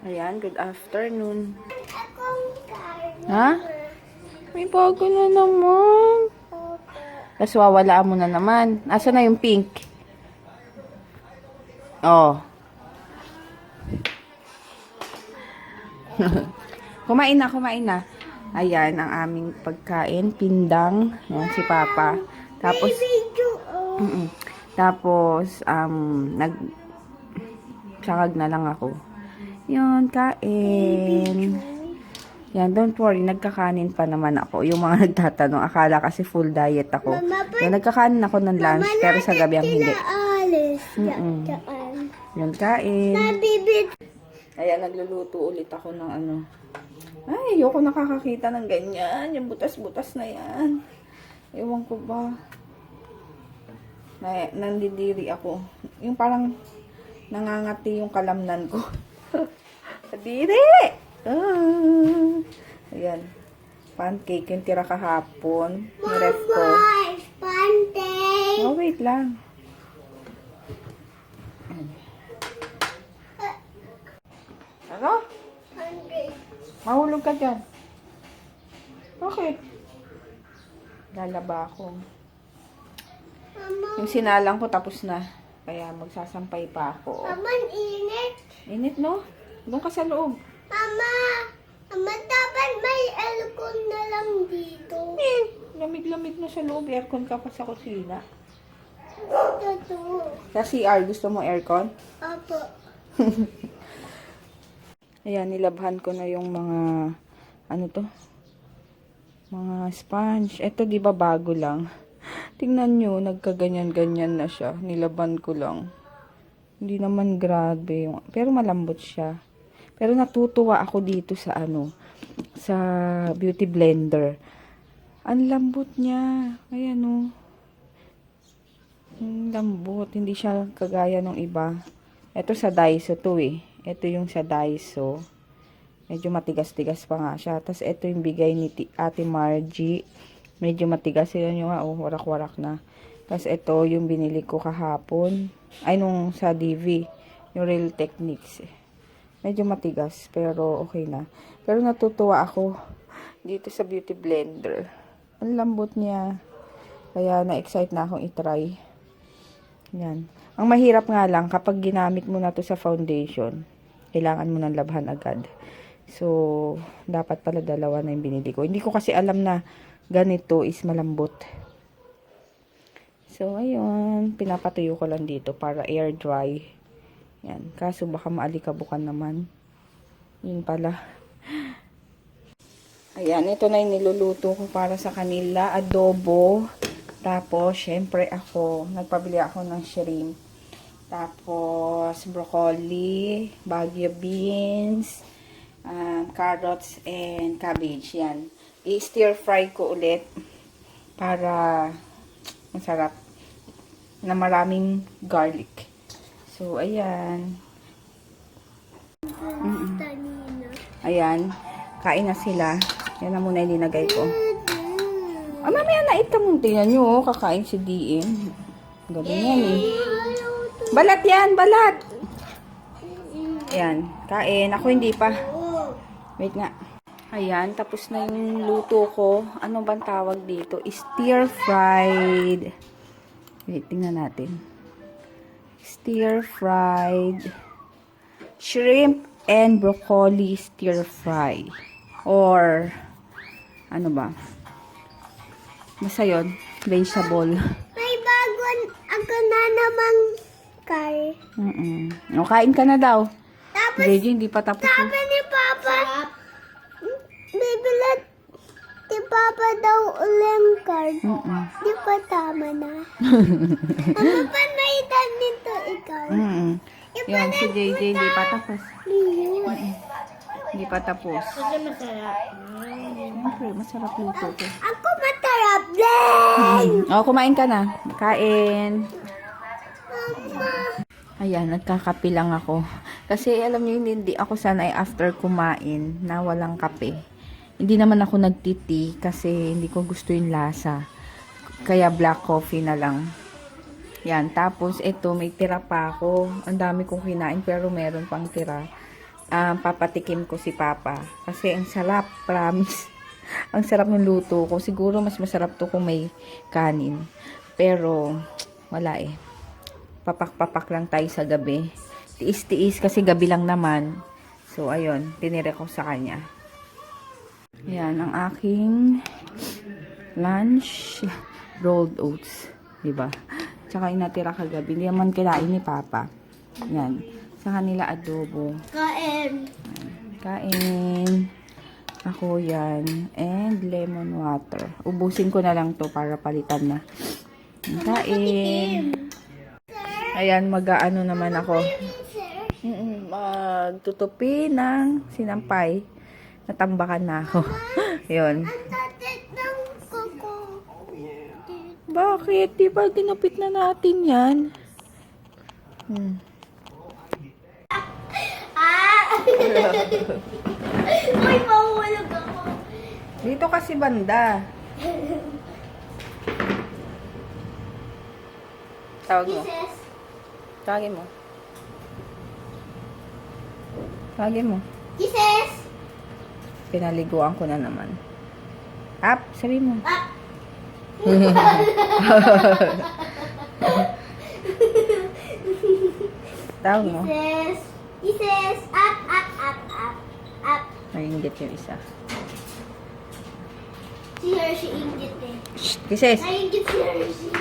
Ayan, good afternoon. Ha? May bago na naman. Tapos wawalaan mo na naman. Asa na yung pink? Oh. Kumain na. Ayan, ang aming pagkain. Pindang. Ayan, si Papa. Tapos, tapos, sakag na lang ako. Yun, kain. Yan, don't worry, nagkakanin pa naman ako. Yung mga nagtatanong, akala kasi full diet ako. Yan, nagkakanin ako ng lunch, pero sa gabi ang hindi. Yun, kain. Ayan, nagluluto ulit ako ng ano. Ay, ayoko nakakakita ng ganyan. Yung butas-butas na yan. Ewan ko ba. Nandidiri ako. Yung parang nangangati yung kalamnan ko. Kadiri! Ayan. Pancake yung tira kahapon. Niref ko. Pancake! Oh, wait lang. Ano? Mahulog ka dyan. Bakit? Lalaba ako. Yung sinalang ko tapos na. Kaya magsasampay pa ako. Mama, init. Init, no? Doon ka sa loob. Mama, dapat may aircon na lang dito. Lamig-lamig na sa loob. Aircon ka pa sa kusina. Totoo. Sa CR, gusto mo aircon? Apo. Ayan, nilabhan ko na yung mga, ano to? Mga sponge. Ito, di ba bago lang? Tingnan nyo, nagkaganyan-ganyan na siya. Nilabhan ko lang. Hindi naman grabe. Pero malambot siya. Pero natutuwa ako dito sa ano, sa beauty blender. Ang lambot niya. Ayan o. Ang lambot. Hindi siya kagaya ng iba. Ito sa Daiso to eh. Ito yung sa Daiso. Medyo matigas-tigas pa nga siya. Tapos ito yung bigay ni Ate Margie. Medyo matigas. Yan yung warak-warak na. Tapos ito yung binili ko kahapon. Ay, nung sa DV. Yung Real Techniques. Medyo matigas. Pero okay na. Pero natutuwa ako dito sa beauty blender. Ang lambot niya. Kaya na-excite na akong itry. Yan. Ang mahirap nga lang kapag ginamit mo na to sa foundation. Kailangan mo ng labhan agad. So, dapat pala dalawa na yung binili ko. Hindi ko kasi alam na ganito is malambot. So, ayun. Pinapatuyo ko lang dito para air dry. Yan. Kaso baka maalikabukan naman. Yun pala. Ayan. Ito na yung niluluto ko para sa kanila. Adobo. Tapos, syempre ako. Nagpabili ako ng shrimp. Tapos, broccoli. Baguio beans. Carrots and cabbage. Yan. I-stir fry ko ulit para masarap na maraming garlic. So, ayan. Ayan. Kain na sila. Yan na muna yung linagay ko. Ah, mamaya na itamong. Tingnan nyo, kakain si DM. Galing yan eh. Balat yan, balat! Ayan. Kain. Ako hindi pa. Wait nga. Ayan, tapos na yung luto ko. Ano bang tawag dito? Stir-fried. Wait, tingnan natin. Stir-fried shrimp and broccoli stir-fry. Or, ano ba? Basta yun, vegetable. May bagon ako na namang car. O, kain ka na daw. Tapos, Gigi, hindi pa tapos. sabi ni Papa, bibilat ni Papa daw ulang card. Di pa tama na. Ano pa may itan nito ikaw? Yan, si JJ, hindi pa tapos. Yun. Hindi pa tapos. Kasi masarap. Siyempre, masarap luto ko. Ako matarap din! O, kumain ka na. Kain. Mama. Ayan, nagkakape lang ako. Kasi alam niyo, hindi ako sanay after kumain na walang kape. Hindi naman ako nagtiti kasi hindi ko gusto yung lasa. Kaya black coffee na lang. Yan, tapos ito, may tira pa ako. Ang dami kong kinain pero meron pang tira. papatikim ko si Papa. Kasi ang sarap, promise. Ang sarap ng luto ko. Siguro mas masarap to kung may kanin. Pero, wala eh. Papak-papak lang tayo sa gabi. Tiis-tiis kasi gabi lang naman. So, ayun. Tinire ko sa kanya. Yan, ang aking lunch. Rolled oats. Diba? Tsaka yung natira kagabi. Hindi naman kinain ni Papa. Yan. Sa kanila adobo. Kain. Kain. Ako yan. And lemon water. Ubusin ko na lang to para palitan na. Kain. Ayan, mag-ano naman ako. Magtutupi ng sinampay. Natambakan na ako. Yun. Ang tatit ng kuko. Bakit? Diba ginupit na natin yan? Uy, mahulog ako. Dito kasi banda. Tawag mo. Kisses. Tawagin mo. Tawagin mo. Kisses. Pinaliguan ko na naman. Up, sabi mo. Ah. Tawag mo. Kisses. Kisses. Up, up, up, up. Up. Nag-inggit yung isa. Si Hershey inggit eh. Shh, kisses. Nainggit si Hershey.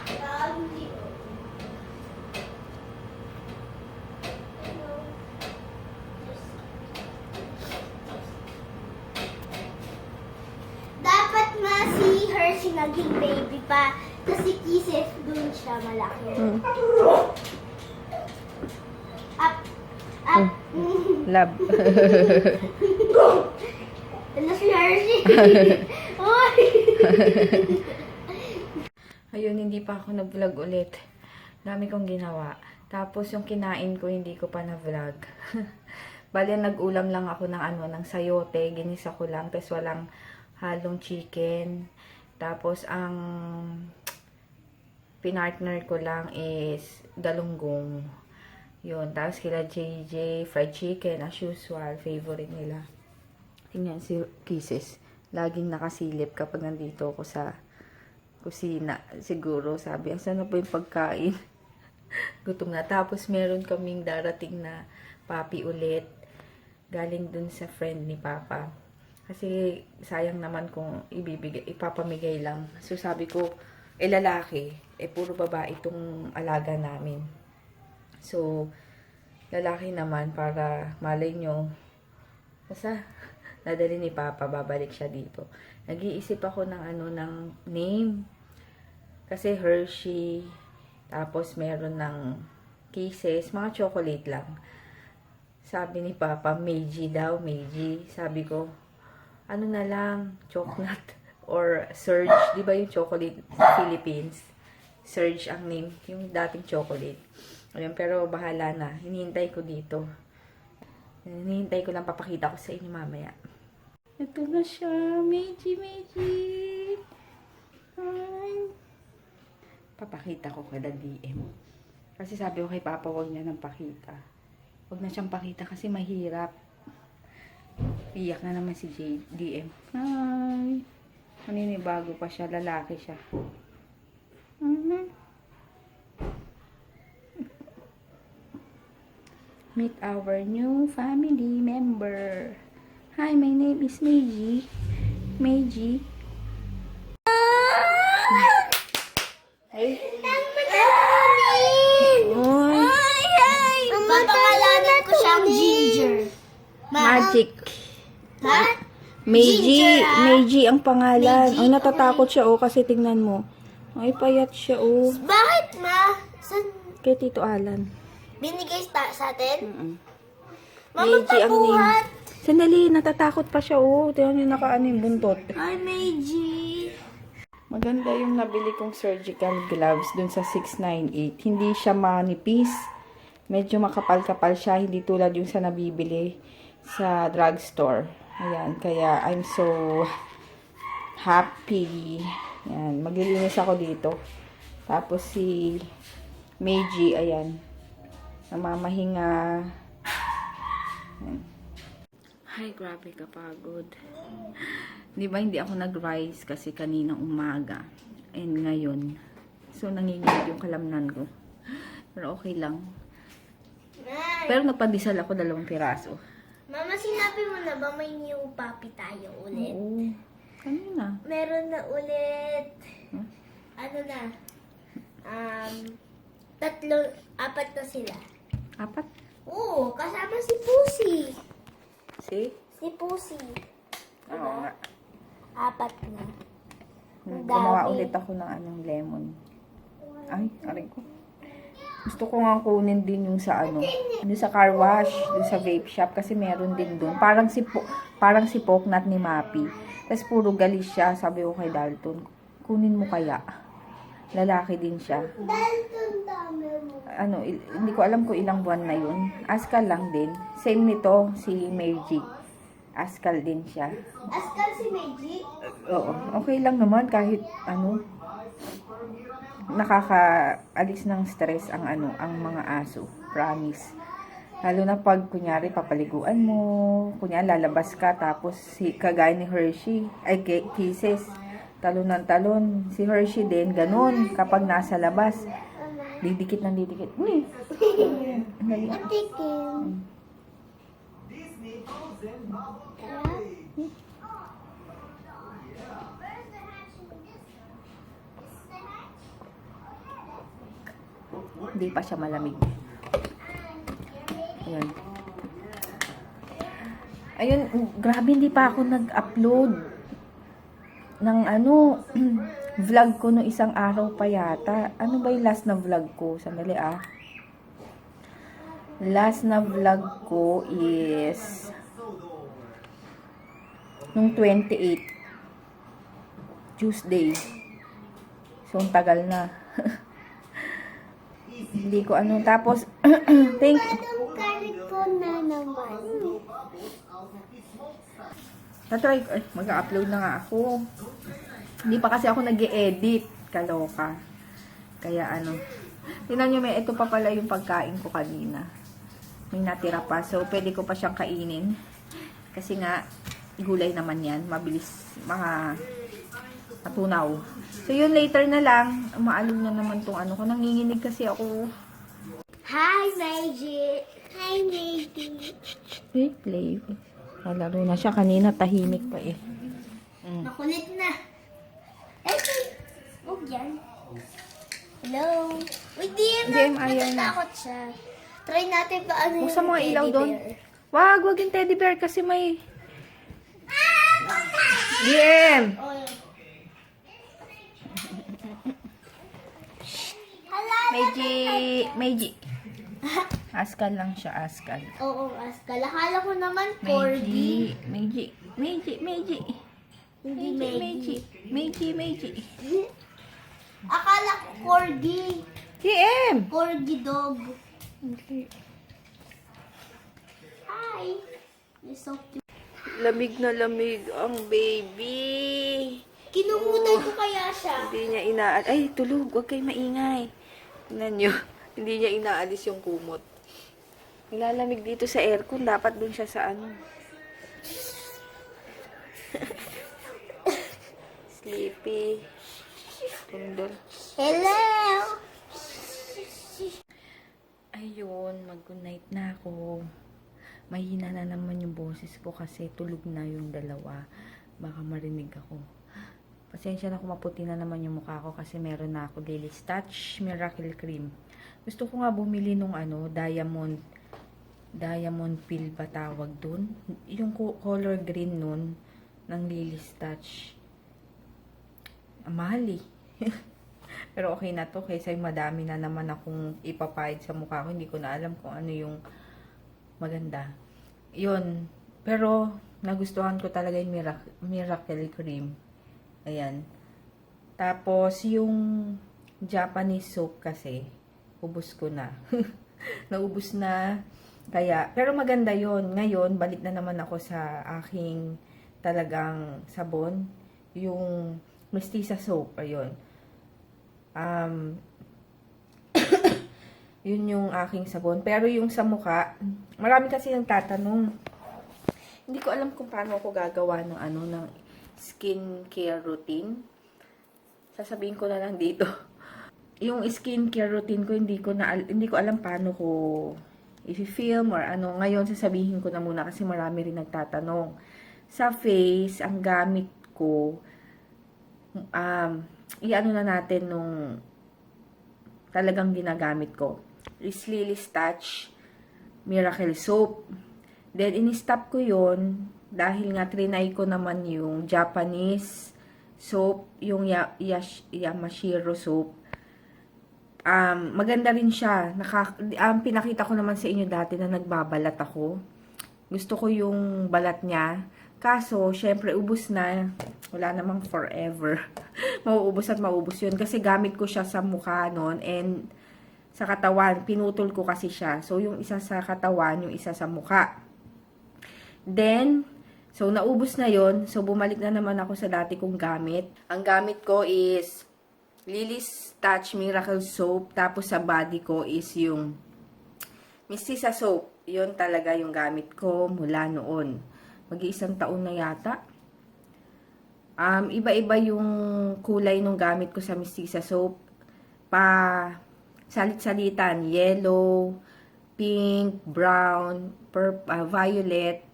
Grabe. Dapat nga si Hershey naging baby pa. Kasi Kisses dun siya malaki. Up. Up. Love. Ano si Hershey? Oy! Ayun, hindi pa ako nag-vlog ulit. Dami kong ginawa. Tapos yung kinain ko, hindi ko pa na-vlog. Bale, nag-ulam lang ako ng sayote. Ginisa ko lang. Tapos walang halong chicken. Tapos ang pinartner ko lang is galunggong. Yun. Tapos kila JJ, fried chicken as usual. Favorite nila. Tingnan si Kisses. Laging nakasilip kapag nandito ako sa kusina. Siguro sabi, asan na po yung pagkain? Gutom na. Tapos meron kaming darating na papi ulit. Galing dun sa friend ni Papa. Kasi sayang naman kung ipapamigay lang. So sabi ko, lalaki. Puro babae itong alaga namin. So, lalaki naman para malay nyo. Basta, nadali ni Papa, babalik siya dito. Nag-iisip ako ng name. Kasi Hershey, tapos meron ng Kisses, mga chocolate lang. Sabi ni Papa, Meiji daw, Meiji. Sabi ko, ano na lang, chocolate or Surge. Di ba yung chocolate sa Philippines? Surge ang name, yung dating chocolate. Ayun, pero bahala na. Hinihintay ko dito. Hinihintay ko lang, papakita ko sa inyo mamaya. Ito na siya. Meiji, Meiji. Hi. Papakita ko kada DM. Kasi sabi ko kay Papa, huwag niya nang pakita. Huwag na siyang pakita kasi mahirap. Iyak na naman si DM. Hi. Maninibago pa siya. Lalaki siya. Meet our new family member. Hi, my name is Meiji. Meiji. Ay. Ang papangalanan ko siyang Ginger. Magic. Ha? Meiji. Ginger, ah. Meiji ang pangalan. Meiji, Ay, natatakot siya, kasi tingnan mo. Ay, payat siya, Bakit, ma? San Kay Tito Alan. binigay sa atin? Mama, Meiji ang name. pabuhat. Sandali, natatakot pa siya, Tingnan niyo nakaano yung buntot. Ay, Meiji. Maganda yung nabili kong surgical gloves dun sa 698. Hindi siya manipis. Medyo makapal-kapal siya. Hindi tulad yung sa nabibili sa drugstore. Ayan. Kaya I'm so happy. Ayan. Maglilinis ako dito. Tapos si Meiji, ayan. Namamahinga. Ay, grabe kapagod. Di ba hindi ako nag-rise kasi kaninang umaga. And ngayon. So, nanginginig yung kalamnan ko. Pero okay lang. Nay. Pero nagpandesal ako 2 piraso. Mama, sinabi mo na ba may new puppy tayo ulit? Oo. Kanina. Meron na ulit. Huh? Ano na? 4 na sila. 4? Oo, kasama si Pussy. See? Si Pussy. Oo nga. 4 na. Ang Gumawa dami. ulit ako ng lemon. Ay, aray ko. Gusto ko nga kunin din yung sa yung sa car wash, yung sa vape shop kasi meron din doon. Parang si Poknat ni Mappy. Tapos puro galis siya. Sabi ko kay Dalton, kunin mo kaya. Lalaki din siya. Dalton, dami mo. Hindi ko alam kung ilang buwan na yun. Askal lang din. Same nito, si Meiji. Askal din siya. Askal si Meiji. Oo, okay lang naman kahit nakakaalis ng stress ang mga aso. Promise. Lalo na pag kunyari papaliguan mo, kunyari lalabas ka tapos kagaya ni Hershey, Kisses, talon ng talon. Si Hershey din ganun kapag nasa labas. Didikit ng didikit. Uy. Matikim. Hindi pa siya malamig. Ayan. Ayun, grabe hindi pa ako nag-upload ng vlog ko no isang araw pa yata. Ano ba yung last na vlog ko? Sandali Last na vlog ko is nung 28 Tuesday. So, ang tagal na. Hindi ko tapos thank Anong karit ko na naman? Tatry mag-upload na nga ako. Hindi pa kasi ako nag-e-edit. Kaloka. Kaya tingnan nyo, ito pa pala yung pagkain ko kanina. May natira pa. So, pwede ko pa siyang kainin. Kasi nga, gulay naman yan. Mabilis matunaw. So, yun later na lang. Maalog na naman tong ko. Nanginginig kasi ako. Hi, Meiji. Hi, Meiji. Play. Laro na siya. Kanina tahimik pa eh. Makulit na. Huwag yan. Hello. Uy, DM, ayaw na. natatakot siya. Try natin pa Buksan mo ang ilaw teddy doon. bear. Wag yung teddy bear kasi may... DM! Oh, yan. Hala, Meiji. Askal lang siya, askal. oo, Askal. Akala ko naman corgi. Meiji. Hindi Meiji. Meiji. Akala ko corgi. DM! Corgi dog. Hi. You're so cute. Lamig na lamig ang baby. Kinumutan ko kaya siya. Hindi niya inaalis. Ay, tulog. Huwag kayo maingay. Tingnan nyo. Hindi niya inaalis yung kumot. Nilalamig dito sa aircon. Dapat dun siya sa Sleepy. Tundol. Hello. Ayun, mag-good night na ako. Mahina na naman yung boses ko kasi tulog na yung dalawa. Baka marinig ako. Pasensya na kung maputi na naman yung mukha ko kasi meron na ako Daily Touch Miracle Cream. Gusto ko nga bumili nung diamond peel ba tawag dun? Yung color green nun ng Lily's Touch. Mahal eh. Pero okay na to kaysa yung madami na naman akong ipapahid sa mukha ko. Hindi ko na alam kung ano yung maganda. Yun. Pero nagustuhan ko talaga yung Miracle Cream. Ayan. Tapos yung Japanese soap kasi ubos ko na. Naubos na. Kaya, pero maganda yon. Ngayon, balik na naman ako sa aking talagang sabon. Yung Mestiza soap. Ayun. Yun yung aking sabon. Pero yung sa mukha, marami kasi yung tatanong, Hindi ko alam kung paano ako gagawa ng ng skincare routine. Sasabihin ko na lang dito. Yung skincare routine ko, hindi ko alam paano ko i-film or ano. Ngayon, sasabihin ko na muna kasi marami rin nagtatanong. Sa face, ang gamit ko, i-ano na natin nung talagang ginagamit ko. Is Lily's Touch Miracle Soap. Then, in-stop ko yon dahil nga trinay ko naman yung Japanese soap, yung Yamashiro soap. Maganda rin siya. Pinakita ko naman sa inyo dati na nagbabalat ako. Gusto ko yung balat niya. Kaso, syempre, ubus na. Wala namang forever. Mauubos at maubos yun. Kasi gamit ko siya sa mukha noon and sa katawan. Pinutol ko kasi siya. So, yung isa sa katawan, yung isa sa mukha. Then, so, naubos na yon. So, bumalik na naman ako sa dati kong gamit. Ang gamit ko is Lily's Touch Miracle Soap. Tapos, sa body ko is yung Mistisa Soap. Yun talaga yung gamit ko mula noon. Mag-iisang taon na yata. Iba-iba yung kulay ng gamit ko sa Mistisa Soap. Salit-salitan. Yellow, pink, brown, violet.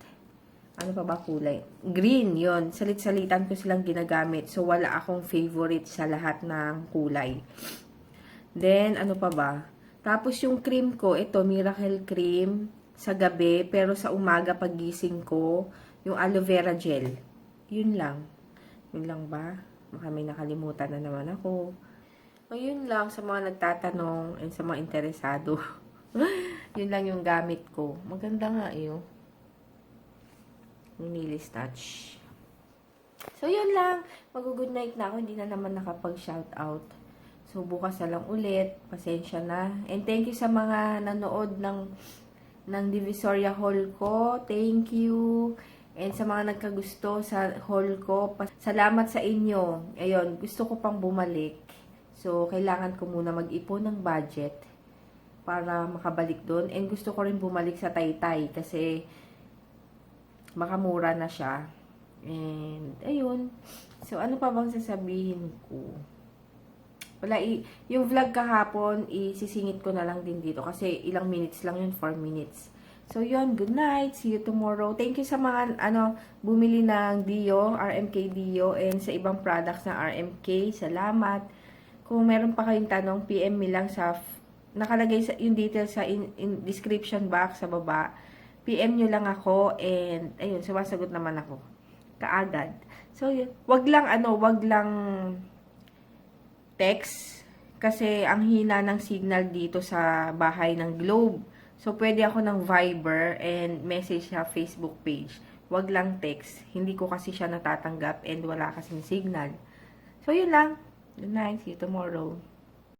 Ano pa ba kulay? Green, yon. Salit-salitan ko silang ginagamit. So, wala akong favorite sa lahat ng kulay. Then, ano pa ba? Tapos, yung cream ko, ito, Miracle Cream sa gabi. Pero sa umaga, pagising ko, yung aloe vera gel. Yun lang. Yun lang ba? Baka may nakalimutan na naman ako. O, yun lang sa mga nagtatanong and sa mga interesado. Yun lang yung gamit ko. Maganda nga yun. Yung Lily's Touch. So, yun lang. Mag-good night na ako. Hindi na naman nakapag-shoutout. So, bukas na lang ulit. Pasensya na. And thank you sa mga nanood ng Divisoria haul ko. Thank you. And sa mga nagkagusto sa haul ko, salamat sa inyo. Ayun, gusto ko pang bumalik. So, kailangan ko muna mag-ipon ng budget para makabalik doon. And gusto ko rin bumalik sa Taytay kasi makamura na siya. And, ayun. So, ano pa bang sasabihin ko? Wala, yung vlog kahapon, isisingit ko na lang din dito. Kasi ilang minutes lang yun, 4 minutes. So, yun. Good night. See you tomorrow. Thank you sa mga, bumili ng Dio, RMK Dio, and sa ibang products ng RMK. Salamat. Kung meron pa kayong tanong, PM me lang nakalagay yung details sa in description box sa baba. PM nyo lang ako, and, ayun, sumasagot naman ako. Kaagad. So, yun. Wag lang text, kasi ang hina ng signal dito sa bahay ng Globe. So, pwede ako ng Viber and message sa Facebook page. Wag lang text. Hindi ko kasi siya natatanggap and wala kasing signal. So, yun lang. Good night. See you tomorrow.